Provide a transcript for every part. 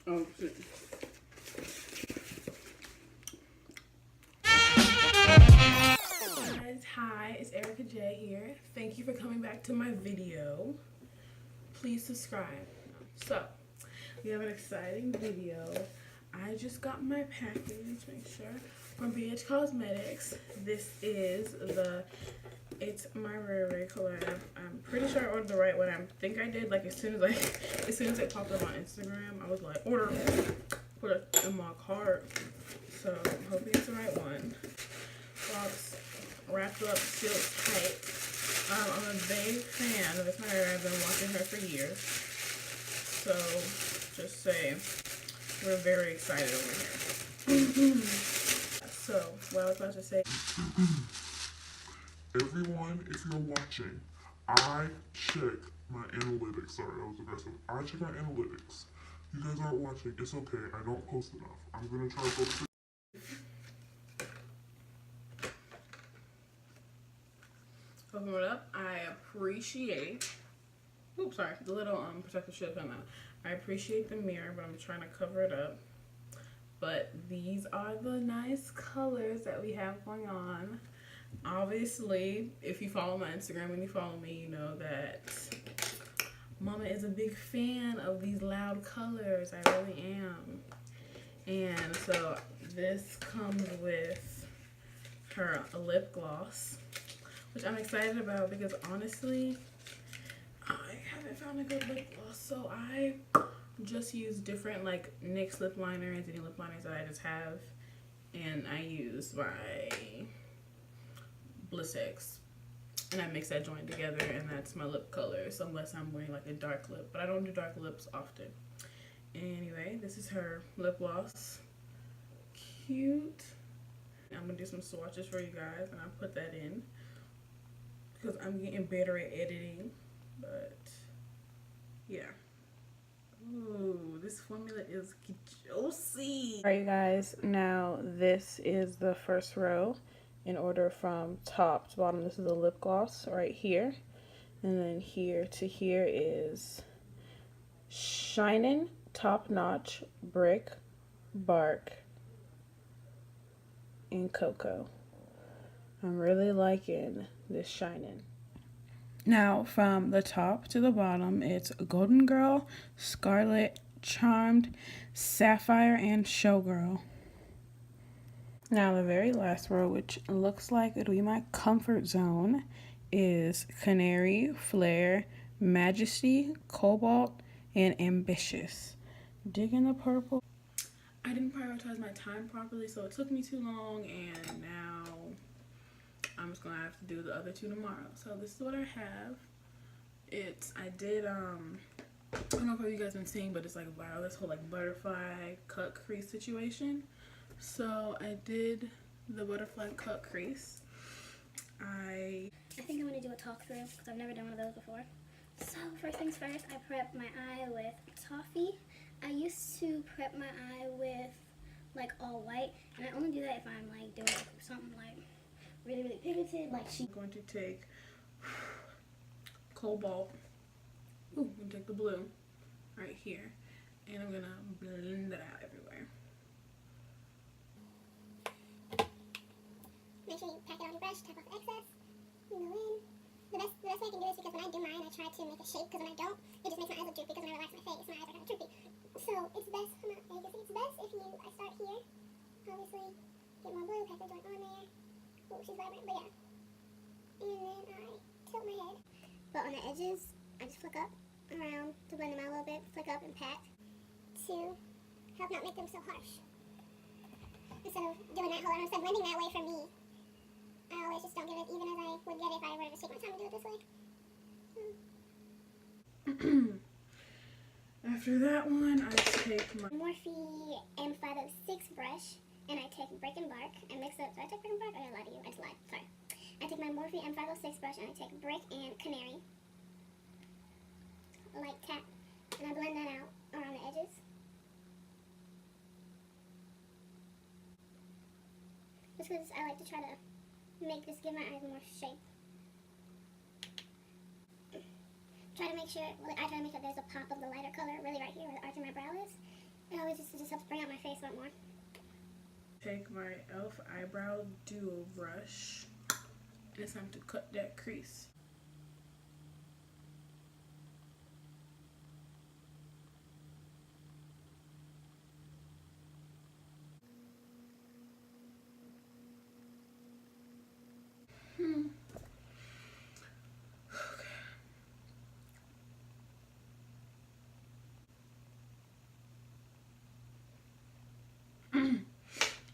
Oh, shit. Guys, hi, it's Erica J here. Thank you for coming back to my video. Please subscribe. So, we have an exciting video. I just got my package, make sure, from BH Cosmetics. This is the ITSMYRAYERAYE collab. I'm pretty sure I ordered the right one. I think I did. Like as soon as it popped up on Instagram, I was like, order, put it in my cart. So I'm hoping it's the right one. Box wrapped up, sealed tight. I'm a big fan of ITSMYRAYERAYE. I've been watching her for years. So just say we're very excited over here. So what I was about to say. Everyone, if you're watching, I check my analytics. Sorry, that was aggressive. I check my analytics. You guys aren't watching. It's okay. I don't post enough. I'm going to try to post it. Open it up. I appreciate, oops, sorry, the little protective should come out. I appreciate the mirror, but I'm trying to cover it up. But these are the nice colors that we have going on. Obviously, if you follow my Instagram and you follow me, you know that Mama is a big fan of these loud colors. I really am. And so this comes with her lip gloss, which I'm excited about because honestly, I haven't found a good lip gloss. So I just use different like NYX lip liners, any lip liners that I just have. And I use my Bliss, and I mix that joint together, and that's my lip color. So unless I'm wearing like a dark lip, but I don't do dark lips often. Anyway, this is her lip gloss. Cute. I'm gonna do some swatches for you guys, and I'll put that in because I'm getting better at editing. But yeah. Ooh, this formula is juicy. Alright, you guys. Now this is the first row. In order from top to bottom, this is the lip gloss right here. And then here to here is Shinin' Top Notch Brick, Bark, and Cocoa. I'm really liking this Shinin'. Now from the top to the bottom, it's Golden Girl, Scarlet, Charmed, Sapphire, and Showgirl. Now the very last row, which looks like it'll be my comfort zone, is Canary, Flare, Majesty, Cobalt, and Ambitious. Digging the purple. I didn't prioritize my time properly, so it took me too long, and now I'm just gonna have to do the other two tomorrow. So this is what I have. I don't know if you guys been seeing, but it's like wow, this whole like butterfly cut crease situation. So I did the butterfly cut crease. I think I'm going to do a talk through because I've never done one of those before. So first things first, I prep my eye with toffee. I used to prep my eye with like all white, and I only do that if I'm like doing something like really, really pivoted. Like I'm going to take Cobalt. Ooh, I'm going to take the blue right here, and I'm going to blend it out everywhere. Make sure you pack it on your brush, tap off the excess, you go in. The best way I can do this because when I do mine, I try to make a shape because when I don't, it just makes my eyes look droopy because when I relax my face, my eyes are kind of droopy. So it's best, you can see it's best if I start here, obviously, get more blue, pack the joint on there. Oh, she's vibrant, but yeah. And then I tilt my head. But on the edges, I just flick up around to blend them out a little bit, flick up and pat to help not make them so harsh. Instead of doing that whole, instead of blending that way for me, I always just don't give it even as I would get if I were to just take my time to do it this way. After that one, I take my Morphe M506 brush, and I take Brick and Bark and mix up. Did I take Brick and Bark? I lied to you. I just lied. Sorry. I take my Morphe M506 brush and I take Brick and Canary. A light tap, and I blend that out around the edges. Just because I like to try to give my eyes more shape. Try to make sure, I try to make sure there's a pop of the lighter color really right here where the arch of my brow is. eyebrow duo brush. It's time to cut that crease.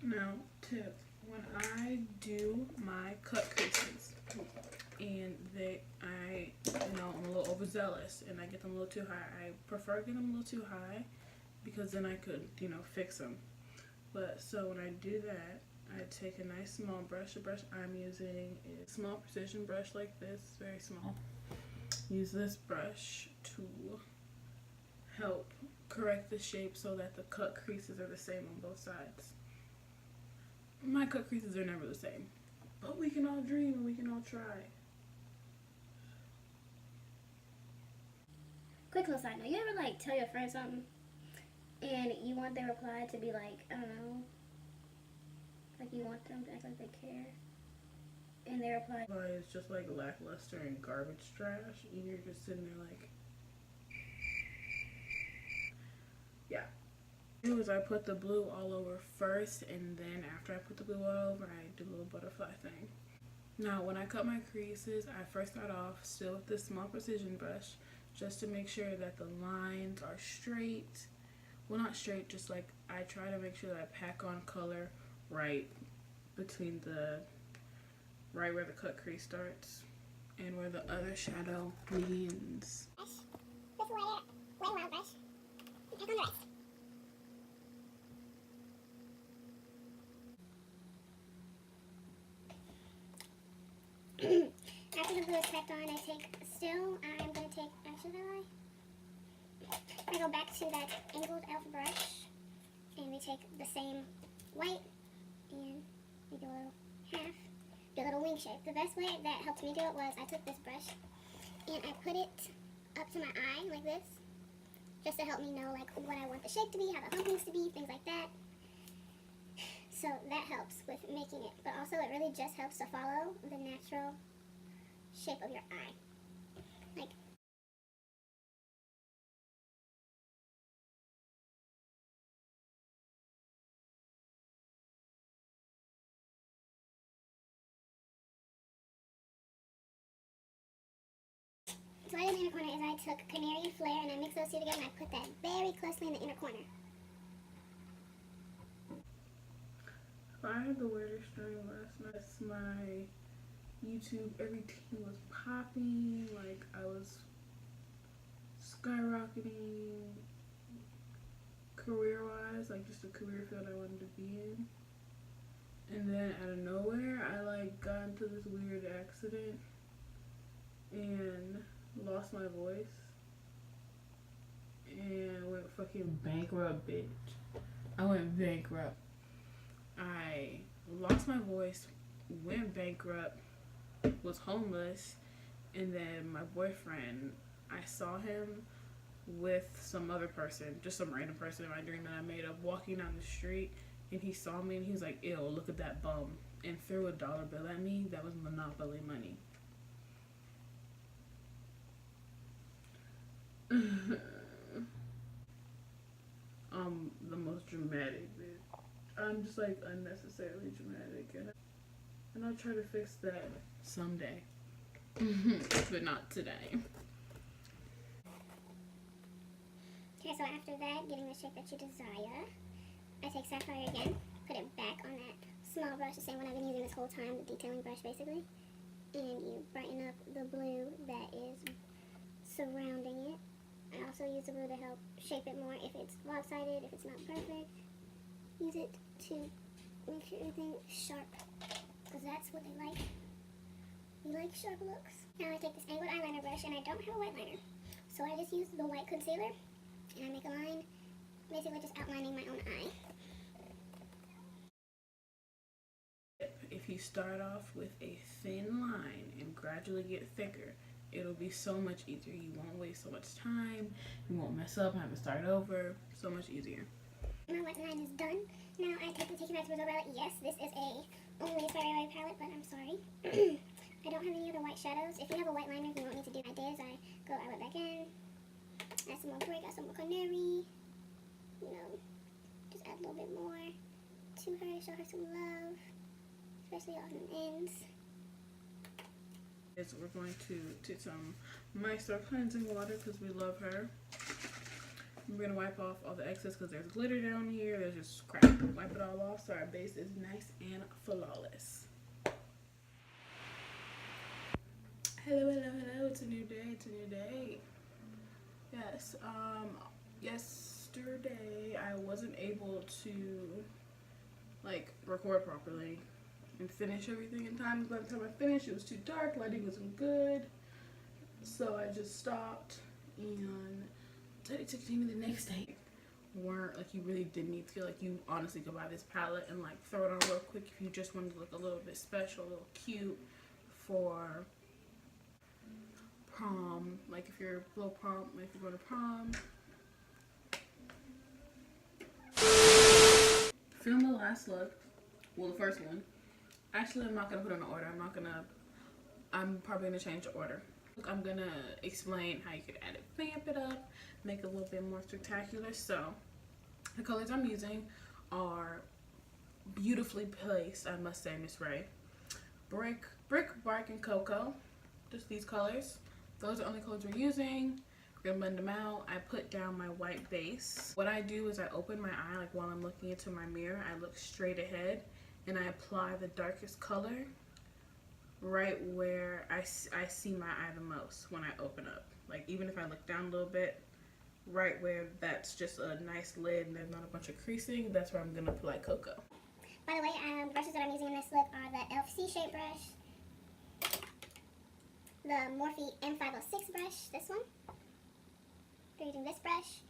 Now, tip, when I do my cut creases and I'm a little overzealous and I get them a little too high, I prefer getting them a little too high because then I could, fix them. But so when I do that, I take a nice small brush. The brush I'm using is a small precision brush like this, very small. Use this brush to help correct the shape so that the cut creases are the same on both sides. My cut creases are never the same, but we can all dream and we can all try. Quick little side note, you ever like tell your friend something and you want their reply to be like, I don't know, like you want them to act like they care, and their reply Is just like lackluster and garbage trash, and you're just sitting there like, yeah. Is I put the blue all over first, and then after I put the blue all over, I do a little butterfly thing. Now when I cut my creases, I first start off still with this small precision brush just to make sure that the lines are straight. Well, not straight, just like I try to make sure that I pack on color right between right where the cut crease starts and where the other shadow begins. this white wild brush, and pack on the rest. After the blue is packed on, I'm going to take, I go back to that angled elf brush, and we take the same white, and we do a little half, do a little wing shape. The best way that helped me do it was I took this brush, and I put it up to my eye, like this, just to help me know, like, what I want the shape to be, how the hump needs to be, things like that. So that helps with making it, but also it really just helps to follow the natural shape of your eye. Like, so what I did in the inner corner is I took Canary and Flare and I mixed those two together and I put that very closely in the inner corner. I had the weirdest dream last night. My YouTube, everything was popping, like I was skyrocketing career-wise, like just a career field I wanted to be in. And then out of nowhere, I like got into this weird accident and lost my voice and went fucking bankrupt, bitch. I went bankrupt. I lost my voice, went bankrupt, was homeless, and then my boyfriend, I saw him with some other person, just some random person in my dream that I made up, walking down the street, and he saw me and he was like, ew, look at that bum, and threw a dollar bill at me that was Monopoly money. The most dramatic bitch. I'm just like unnecessarily dramatic, and I'll try to fix that someday, but not today. Okay, so after that, getting the shape that you desire, I take Sapphire again, put it back on that small brush, the same one I've been using this whole time, the detailing brush basically, and you brighten up the blue that is surrounding it. I also use the blue to help shape it more if it's lopsided, if it's not perfect. Use it to make sure everything is sharp, because that's what they like. You like sharp looks. Now I take this angled eyeliner brush, and I don't have a white liner, so I just use the white concealer, and I make a line, basically just outlining my own eye. If you start off with a thin line and gradually get thicker, it'll be so much easier. You won't waste so much time, you won't mess up, have to start over, so much easier. My white line is done. Now I take it back to Brazil palette. Yes, this is a only ITSMYRAYERAYE palette, but I'm sorry. I don't have any other white shadows. If you have a white liner, you won't need to do. I did is I went back in, add some more brick, add some more canary. You know, just add a little bit more to her to show her some love, especially on the ends. We're going to take some micellar cleansing water because we love her. We're going to wipe off all the excess because there's glitter down here. There's just crap. Wipe it all off so our base is nice and flawless. Hello, hello, hello. It's a new day. It's a new day. Yes. Yesterday I wasn't able to record properly and finish everything in time. By the time I finished, it was too dark. Lighting wasn't good. So I just stopped and it took me the next day. Weren't you really didn't need to you honestly could buy this palette and throw it on real quick if you just wanted to look a little bit special, a little cute for prom. If you're going to prom. Film the last look. Well, the first one. Actually, I'm not gonna put it in order. I'm probably gonna change the order. I'm gonna explain how you could add it, vamp it up, make it a little bit more spectacular. So the colors I'm using are beautifully placed, I must say, Miss Ray. Brick, bark, and cocoa. Just these colors. Those are the only colors we're using. We're gonna blend them out. I put down my white base. What I do is I open my eye, while I'm looking into my mirror, I look straight ahead and I apply the darkest color right where I see my eye the most when I open up. Even if I look down a little bit, right where that's just a nice lid and there's not a bunch of creasing, that's where I'm gonna apply cocoa. By the way, brushes that I'm using in this look are the e.l.f. C-shape brush, the Morphe M506 brush, this one. They're using this brush,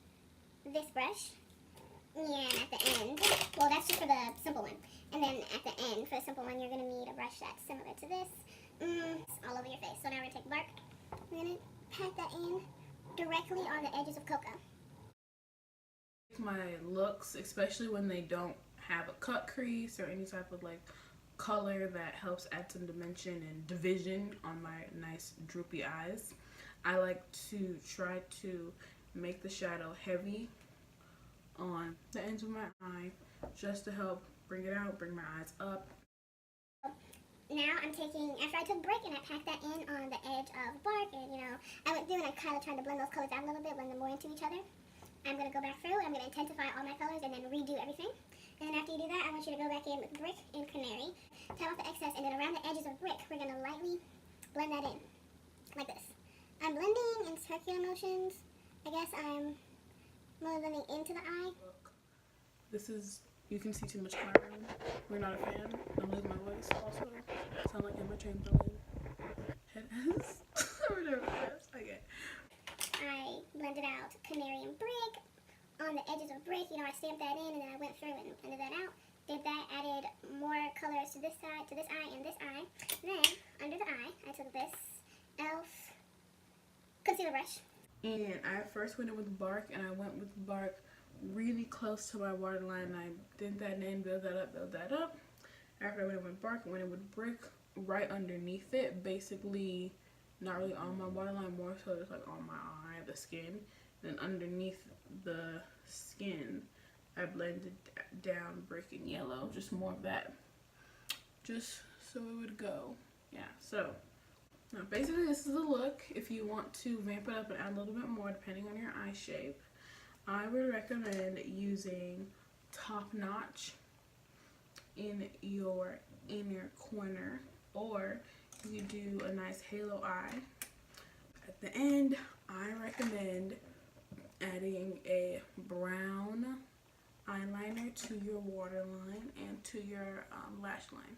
and at the end, well, that's just for the simple one. And then at the end, for the simple one, you're going to need a brush that's similar to this. All over your face. So now we're going to take bark. We're going to pat that in directly on the edges of cocoa. My looks, especially when they don't have a cut crease or any type of color that helps add some dimension and division on my nice droopy eyes, I like to try to make the shadow heavy on the ends of my eye just to help bring it out, bring my eyes up. Now I'm taking, after I took brick and I packed that in on the edge of bark, and I went through and I kind of tried to blend those colors out a little bit, blend them more into each other. I'm going to go back through, I'm going to intensify all my colors and then redo everything. And then after you do that, I want you to go back in with brick and canary, tap off the excess, and then around the edges of brick, we're going to lightly blend that in, like this. I'm blending in circular motions. I guess I'm more blending into the eye. This is, you can see too much color. We're not a fan. I'm losing my voice also. Sound like Emma Chamberlain. Head ass. Okay. I blended out canary and brick. On the edges of brick, I stamped that in and then I went through and blended that out. Did that, added more colors to this side, to this eye, and this eye. Then, under the eye, I took this e.l.f. concealer brush. And I first went in with bark, and I went with bark really close to my waterline. I did that in, build that up. After I went in with bark, I went in with brick right underneath it. Basically, not really on my waterline, more so just on my eye, the skin. Then underneath the skin, I blended down brick and yellow, just more of that, just so it would go. Yeah, so now basically this is the look. If you want to vamp it up and add a little bit more depending on your eye shape, I would recommend using Top Notch in your inner corner, or you do a nice halo eye. At the end, I recommend adding a brown eyeliner to your waterline and to your lash line.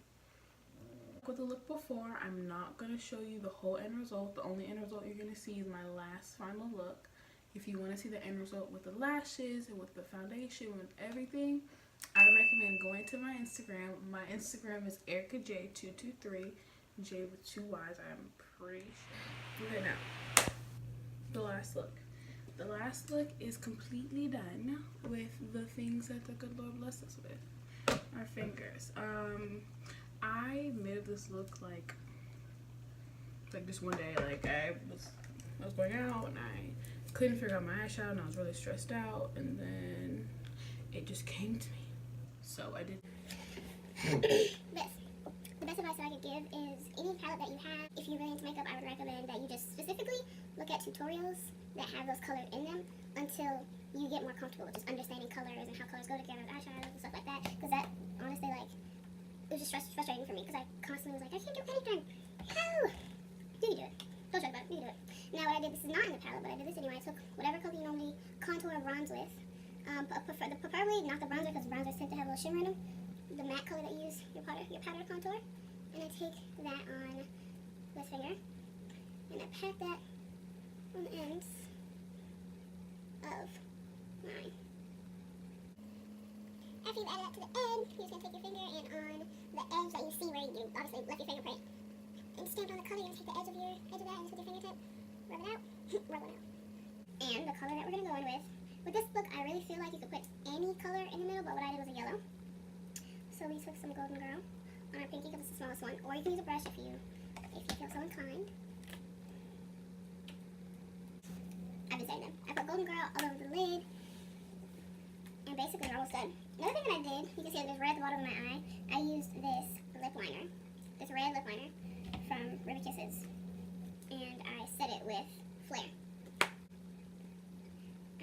With the look before, I'm not going to show you the whole end result. The only end result you're going to see is my last final look. If you want to see the end result with the lashes and with the foundation, with everything, I recommend going to my Instagram. My Instagram is EricaJ223, J with 2 Y's, I'm pretty sure. Okay, now, the last look. The last look is completely done with the things that the good Lord blessed us with. Our fingers. I made this look like just one day, like I was going out and I couldn't figure out my eyeshadow and I was really stressed out, and then it just came to me. So I did The best advice that I could give is any palette that you have, if you're really into makeup, I would recommend that you just specifically look at tutorials that have those colors in them until you get more comfortable with just understanding colors and how colors go together with eyeshadows and stuff like that. Because that, honestly, like, it was just frustrating for me because I constantly was like, I can't do anything. How? You can do it. Don't joke about it. You can do it. Now what I did, this is not in the palette, but I did this anyway. I took whatever color you normally contour or bronze with. Preferably not the bronzer, because bronzers tend to have a little shimmer in them. The matte color that you use, your powder contour. And I take that on this finger, and I pat that on the ends of mine. After you've added that to the end, you're just going to take your finger and on the edge that you see where you obviously left your fingerprint, and stamp on the color, and take the edge of that and just with your fingertip, rub it out, rub it out. And the color that we're going to go in with this look, I really feel like you could put any color in the middle, but what I did was a yellow. So we took some Golden Girl on our pinky because it's the smallest one, or you can use a brush if you feel so inclined. I've been saying them. I put Golden Girl all over the lid, and basically we're almost done. Another thing that I did, you can see there's red at the bottom of my eye. I used this lip liner, this red lip liner from Ruby Kisses, and I set it with Flare.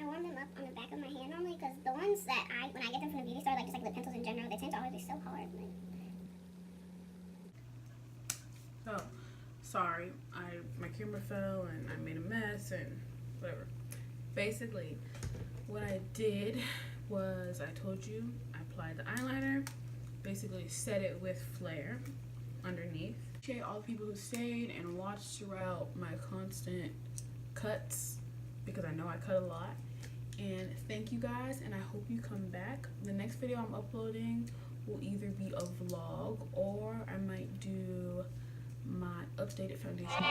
I warm them up on the back of my hand normally because the ones that when I get them from the beauty store, like just like lip pencils in general, they tend to always be so hard. Oh, sorry. My camera fell and I made a mess and whatever. Basically, what I did was, I told you, I applied the eyeliner, basically set it with Flare underneath. Appreciate all the people who stayed and watched throughout my constant cuts, because I know I cut a lot. And thank you guys, and I hope you come back. The next video I'm uploading will either be a vlog or I might do my updated foundation.